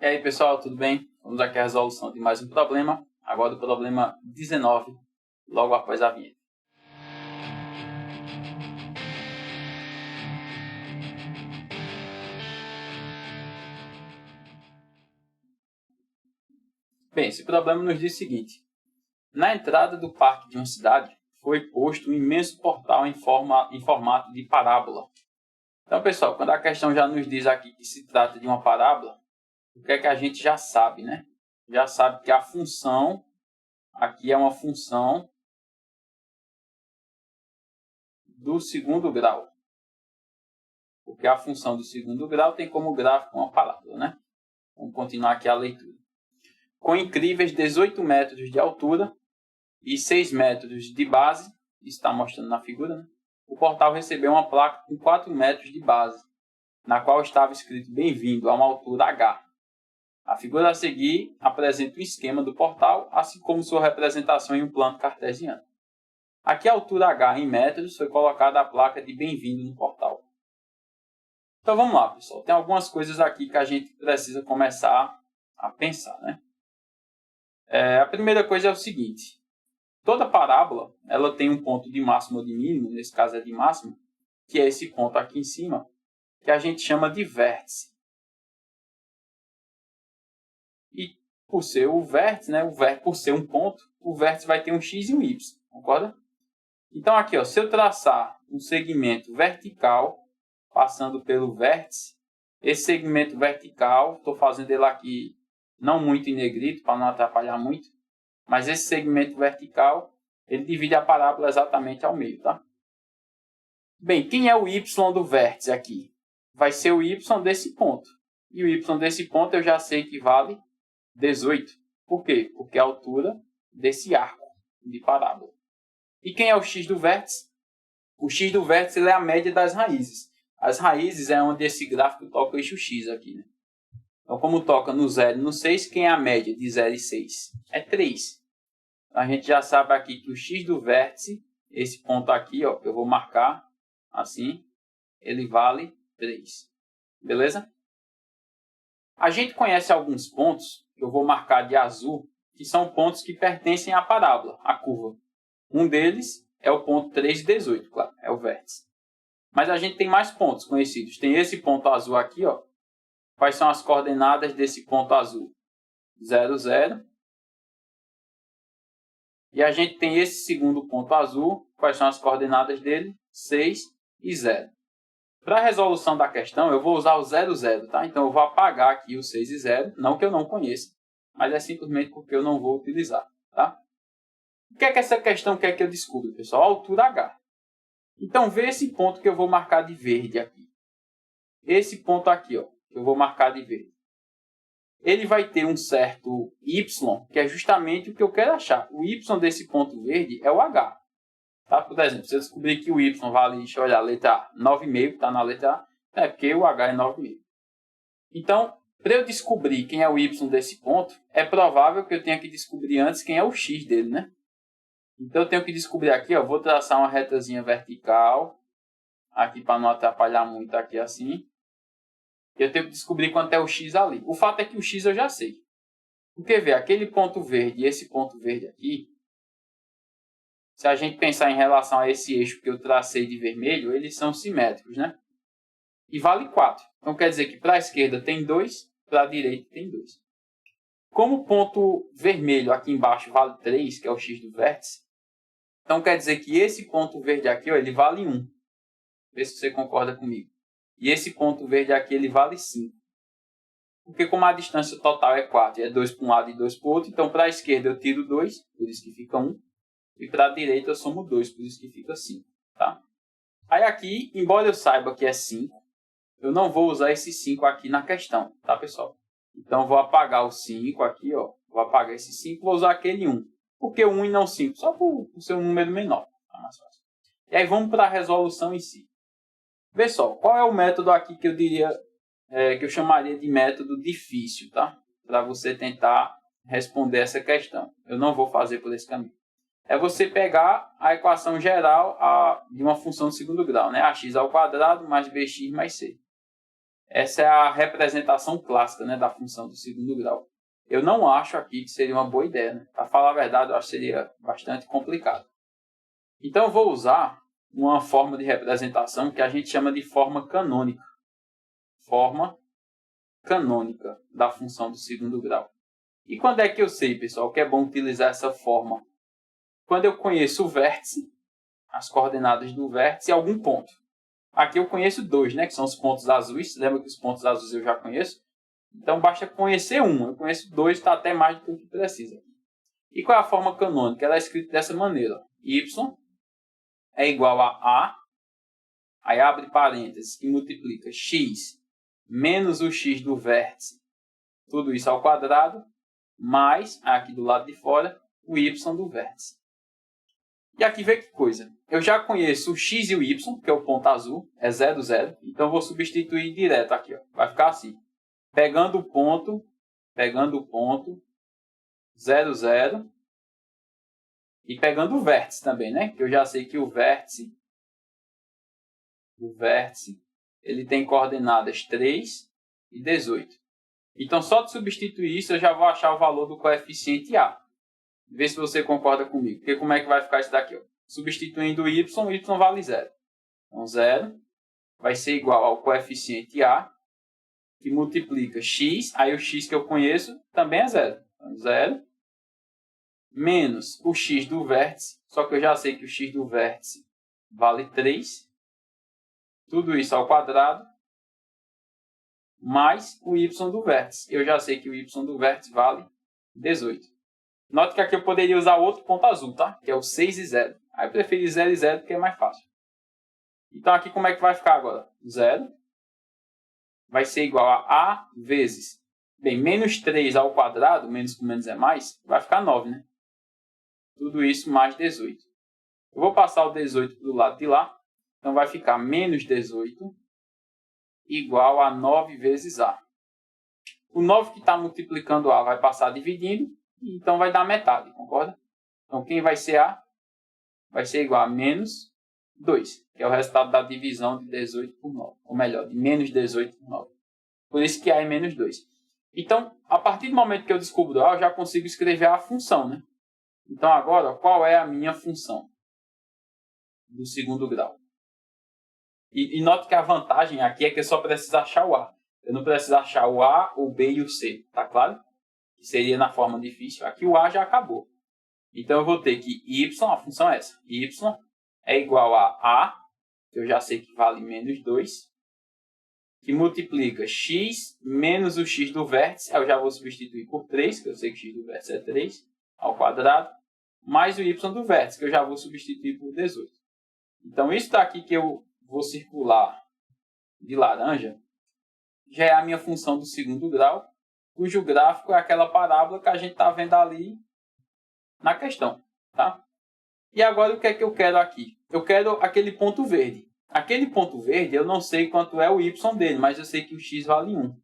E aí, pessoal, tudo bem? Vamos aqui à resolução de mais um problema. Agora o problema 19, logo após a vinheta. Bem, esse problema nos diz o seguinte. Na entrada do parque de uma cidade, foi posto um imenso portal em formato de parábola. Então, pessoal, quando a questão já nos diz aqui que se trata de uma parábola, o que é que a gente já sabe, né? Já sabe que a função aqui é uma função do segundo grau. Porque a função do segundo grau tem como gráfico uma parábola, né? Vamos continuar aqui a leitura. Com incríveis 18 metros de altura e 6 metros de base, isso está mostrando na figura, né? O portal recebeu uma placa com 4 metros de base, na qual estava escrito bem-vindo a uma altura H. A figura a seguir apresenta o esquema do portal, assim como sua representação em um plano cartesiano. Aqui a altura H em metros foi colocada a placa de bem-vindo no portal. Então vamos lá, pessoal. Tem algumas coisas aqui que a gente precisa começar a pensar, né? A primeira coisa é o seguinte. Toda parábola ela tem um ponto de máximo ou de mínimo, nesse caso é de máximo, que é esse ponto aqui em cima, que a gente chama de vértice. E por ser o vértice, né, por ser um ponto, o vértice vai ter um x e um y, concorda? Então aqui, ó, se eu traçar um segmento vertical, passando pelo vértice, esse segmento vertical, estou fazendo ele aqui não muito em negrito, para não atrapalhar muito, mas esse segmento vertical, ele divide a parábola exatamente ao meio, tá? Bem, quem é o y do vértice aqui? Vai ser o y desse ponto. E o y desse ponto eu já sei que vale 18. Por quê? Porque é a altura desse arco de parábola. E quem é o x do vértice? O x do vértice ele é a média das raízes. As raízes é onde esse gráfico toca o eixo x aqui, né? Então, como toca no 0 e no 6, quem é a média de 0 e 6? É 3. A gente já sabe aqui que o x do vértice, esse ponto aqui, ó, que eu vou marcar assim, ele vale 3. Beleza? A gente conhece alguns pontos, que eu vou marcar de azul, que são pontos que pertencem à parábola, à curva. Um deles é o ponto 3,18, claro, é o vértice. Mas a gente tem mais pontos conhecidos. Tem esse ponto azul aqui, ó. Quais são as coordenadas desse ponto azul? 0, 0. E a gente tem esse segundo ponto azul. Quais são as coordenadas dele? 6 e 0. Para a resolução da questão, eu vou usar o 0, 0, tá? Então, eu vou apagar aqui o 6 e 0. Não que eu não conheça, mas é simplesmente porque eu não vou utilizar, tá? O que é que essa questão quer que eu descubra, pessoal? A altura H. Então, vê esse ponto que eu vou marcar de verde aqui. Esse ponto aqui, ó, que eu vou marcar de verde. Ele vai ter um certo y, que é justamente o que eu quero achar. O y desse ponto verde é o H. Tá? Por exemplo, se eu descobrir que o y vale, deixa eu olhar, a letra A, 9,5, está na letra A, é porque o H é 9,5. Então, para eu descobrir quem é o y desse ponto, é provável que eu tenha que descobrir antes quem é o x dele, né? Então, eu tenho que descobrir aqui, ó, vou traçar uma retazinha vertical, aqui para não atrapalhar muito aqui assim. Eu tenho que descobrir quanto é o x ali. O fato é que o x eu já sei. Porque, vê, aquele ponto verde e esse ponto verde aqui, se a gente pensar em relação a esse eixo que eu tracei de vermelho, eles são simétricos, né? E vale 4. Então, quer dizer que para a esquerda tem 2, para a direita tem 2. Como o ponto vermelho aqui embaixo vale 3, que é o x do vértice, então quer dizer que esse ponto verde aqui, ó, ele vale 1. Vê se você concorda comigo. E esse ponto verde aqui, ele vale 5. Porque como a distância total é 4, e é 2 para um lado e 2 para o outro, então para a esquerda eu tiro 2, por isso que fica 1. E para a direita eu somo 2, por isso que fica 5. Tá? Aí aqui, embora eu saiba que é 5, eu não vou usar esse 5 aqui na questão, tá, pessoal? Então eu vou apagar o 5 aqui, ó. Vou apagar esse 5, vou usar aquele 1. Por que 1 e não 5? Só por ser um número menor. Tá mais fácil. E aí vamos para a resolução em si. Vê só, qual é o método aqui que eu diria, que eu chamaria de método difícil, tá? Para você tentar responder essa questão. Eu não vou fazer por esse caminho. É você pegar a equação geral de uma função de segundo grau, né? Ax ao quadrado mais bx mais c. Essa é a representação clássica, né, da função do segundo grau. Eu não acho aqui que seria uma boa ideia. Né? Para falar a verdade, eu acho que seria bastante complicado. Então, eu vou usar uma forma de representação que a gente chama de forma canônica. Forma canônica da função do segundo grau. E quando é que eu sei, pessoal, que é bom utilizar essa forma? Quando eu conheço o vértice, as coordenadas do vértice e algum ponto. Aqui eu conheço dois, né, que são os pontos azuis. Lembra que os pontos azuis eu já conheço? Então, basta conhecer um. Eu conheço dois, está até mais do que o que precisa. E qual é a forma canônica? Ela é escrita dessa maneira. Y é igual a A, aí abre parênteses e multiplica x menos o x do vértice, tudo isso ao quadrado, mais, aqui do lado de fora, o y do vértice. E aqui vê que coisa. Eu já conheço o x e o y, que é o ponto azul, é 0, 0. Então, eu vou substituir direto aqui. Ó. Vai ficar assim. Pegando o ponto, 0, 0. E pegando o vértice também, né? Que eu já sei que o vértice, ele tem coordenadas 3 e 18. Então, só de substituir isso, eu já vou achar o valor do coeficiente A. Vê se você concorda comigo. Porque como é que vai ficar isso daqui? Ó? Substituindo o y vale 0. Então, 0 vai ser igual ao coeficiente A, que multiplica x, aí o x que eu conheço também é 0. Então, 0 menos o x do vértice, só que eu já sei que o x do vértice vale 3. Tudo isso ao quadrado, mais o y do vértice. Eu já sei que o y do vértice vale 18. Note que aqui eu poderia usar outro ponto azul, tá? Que é o 6 e 0. Aí eu preferi 0 e 0 porque é mais fácil. Então aqui como é que vai ficar agora? 0 vai ser igual a A vezes... Bem, menos 3 ao quadrado, menos com menos é mais, vai ficar 9, né? Tudo isso mais 18. Eu vou passar o 18 para o lado de lá. Então vai ficar menos 18 igual a 9 vezes A. O 9 que está multiplicando A vai passar dividindo. Então vai dar metade, concorda? Então quem vai ser A? Vai ser igual a menos 2, que é o resultado da divisão de 18 por 9. Ou melhor, de menos 18 por 9. Por isso que A é menos 2. Então, a partir do momento que eu descubro A, eu já consigo escrever a função, né? Então agora, qual é a minha função do segundo grau? E note que a vantagem aqui é que eu só preciso achar o A. Eu não preciso achar o A, o B e o C, tá claro? Que seria na forma difícil. Aqui o A já acabou. Então eu vou ter que y, a função é essa. Y é igual a, que eu já sei que vale menos 2, que multiplica x menos o x do vértice, eu já vou substituir por 3, que eu sei que x do vértice é 3, ao quadrado, mais o y do vértice, que eu já vou substituir por 18. Então isso daqui que eu vou circular de laranja, já é a minha função do segundo grau, cujo gráfico é aquela parábola que a gente está vendo ali na questão, tá? E agora o que é que eu quero aqui? Eu quero aquele ponto verde. Aquele ponto verde, eu não sei quanto é o y dele, mas eu sei que o x vale 1.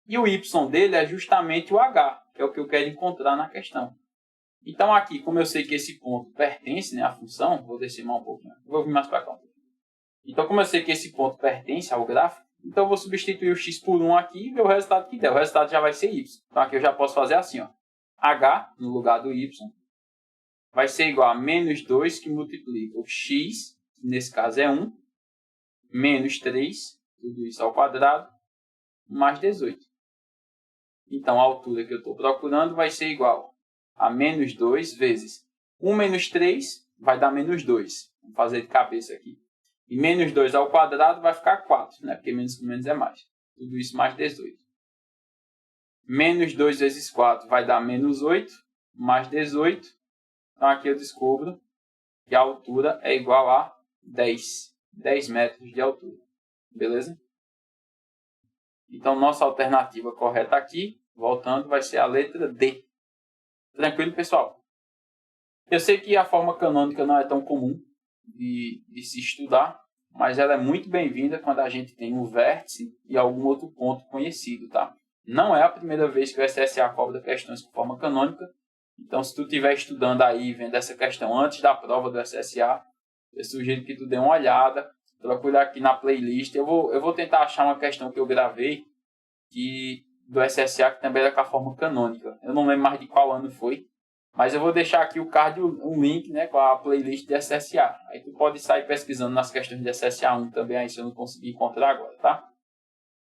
E o y dele é justamente o h, que é o que eu quero encontrar na questão. Então aqui, como eu sei que esse ponto pertence, né, à função, vou descer mais um pouquinho, vou vir mais para cá um pouquinho. Então como eu sei que esse ponto pertence ao gráfico, então eu vou substituir o x por 1 aqui e ver o resultado que der. O resultado já vai ser y. Então aqui eu já posso fazer assim, ó. H no lugar do y vai ser igual a menos 2 que multiplica o x, que nesse caso é 1, menos 3, tudo isso ao quadrado, mais 18. Então a altura que eu estou procurando vai ser igual a menos 2 vezes 1 menos 3 vai dar menos 2. Vamos fazer de cabeça aqui. E menos 2 ao quadrado vai ficar 4, né? Porque menos com menos é mais. Tudo isso mais 18. Menos 2 vezes 4 vai dar menos 8, mais 18. Então aqui eu descubro que a altura é igual a 10 metros de altura. Beleza? Então nossa alternativa correta aqui, voltando, vai ser a letra D. Tranquilo, pessoal? Eu sei que a forma canônica não é tão comum de se estudar, mas ela é muito bem-vinda quando a gente tem um vértice e algum outro ponto conhecido, tá? Não é a primeira vez que o SSA cobra questões com forma canônica, então se tu estiver estudando aí, vendo essa questão antes da prova do SSA, eu sugiro que tu dê uma olhada, Procura aqui na playlist. Eu vou tentar achar uma questão que eu gravei do SSA que também era com a forma canônica. Eu não lembro mais de qual ano foi. Mas eu vou deixar aqui o card, um link, né, com a playlist de SSA. Aí tu pode sair pesquisando nas questões de SSA1 também, aí se eu não conseguir encontrar agora, tá?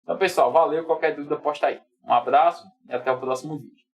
Então, pessoal, valeu. Qualquer dúvida, posta aí. Um abraço e até o próximo vídeo.